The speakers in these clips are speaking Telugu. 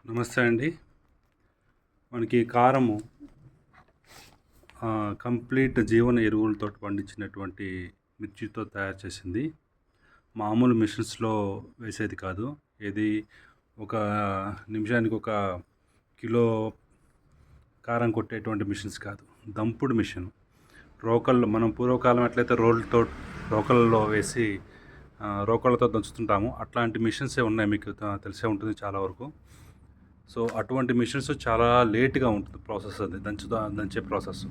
నమస్తే అండి. మనకి కారము కంప్లీట్ జీవన ఎరువులతో పండించినటువంటి మిర్చితో తయారు చేసింది. మామూలు మిషన్స్‌లో వేసేది కాదు. ఇది ఒక నిమిషానికి ఒక కిలో కారం కొట్టేటువంటి మిషన్స్ కాదు. దంపుడు మిషన్. రోకళ్ళు మనం పూర్వకాలం ఎట్లయితే రోకళ్ళలో వేసి రోకళ్ళతో దంచుతుంటామో అట్లాంటి మిషన్సే ఉన్నాయి. మీకు తెలిసే ఉంటుంది చాలా వరకు. సో అటువంటి మిషన్స్ చాలా లేట్‌గా ఉంటుంది ప్రాసెస్ అది దంచే ప్రాసెస్.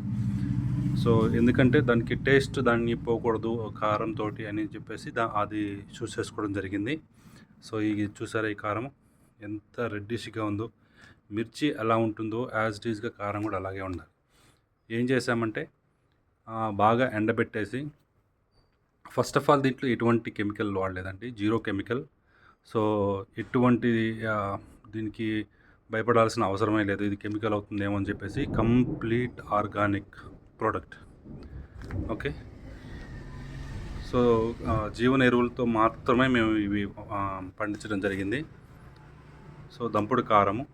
సో ఎందుకంటే దానికి టేస్ట్ దాన్ని పోకూడదు కారంతోటి అని చెప్పేసి అది చూస్ చేసుకోవడం జరిగింది. సో చూసారా ఈ కారం ఎంత రెడ్డిష్‌గా ఉందో. మిర్చి ఎలా ఉంటుందో యాజ్ ఇట్ ఈస్‌గా కారం కూడా అలాగే ఉండాలి. ఏం చేశామంటే బాగా ఎండబెట్టేసి ఫస్ట్ ఆఫ్ ఆల్ దీంట్లో ఎటువంటి కెమికల్ వాడలేదండి. Zero chemical. సో ఎటువంటి దీనికి భయపడాల్సిన అవసరమే లేదు. ఇది కెమికల్ అవుతుందేమో అని చెప్పేసి complete organic product. Okay. So జీవన ఎరువులతో మాత్రమే మేము ఇవి పండించడం జరిగింది. సో దంపుడు కారము.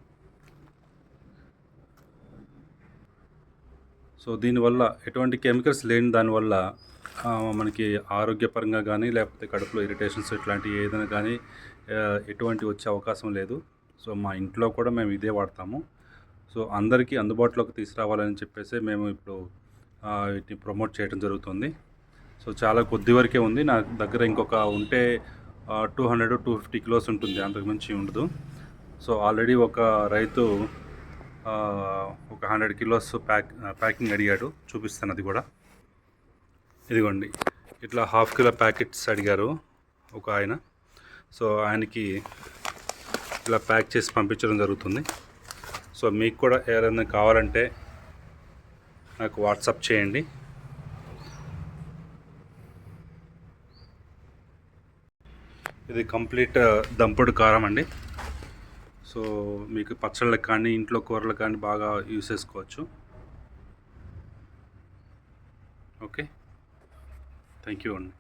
సో దీనివల్ల ఎటువంటి కెమికల్స్ లేని దానివల్ల మనకి ఆరోగ్యపరంగా కానీ లేకపోతే కడుపులో ఇరిటేషన్స్ ఇట్లాంటివి ఏదైనా కానీ ఎటువంటి వచ్చే అవకాశం లేదు. సో మా ఇంట్లో కూడా మేము ఇదే వాడతాము. సో అందరికీ అందుబాటులోకి తీసుకురావాలని చెప్పేసి మేము ఇప్పుడు వీటిని ప్రమోట్ చేయడం జరుగుతుంది. సో చాలా కొద్ది వరకే ఉంది. నా దగ్గర ఇంకొక ఉంటే 200-250 కిలోస్ ఉంటుంది, అంతకు మించి ఉండదు. సో ఆల్రెడీ ఒక రైతు ఒక 100 కిలోస్ ప్యాకింగ్ అడిగాడు. చూపిస్తాను అది కూడా. ఇదిగోండి ఇట్లా 1/2 కిలో ప్యాకెట్స్ అడిగారు ఒక ఆయన. సో ఆయనకి ఇలా ప్యాక్ చేసి పంపించడం జరుగుతుంది. సో మీకు కూడా ఏదైనా కావాలంటే నాకు వాట్సాప్ చేయండి. ఇది కంప్లీట్ దంపుడు కారం అండి. సో మీకు పచ్చళ్ళకి కానీ ఇంట్లో కూరలకు కానీ బాగా యూస్ చేసుకోవచ్చు. ఓకే, థ్యాంక్ యూ అండి.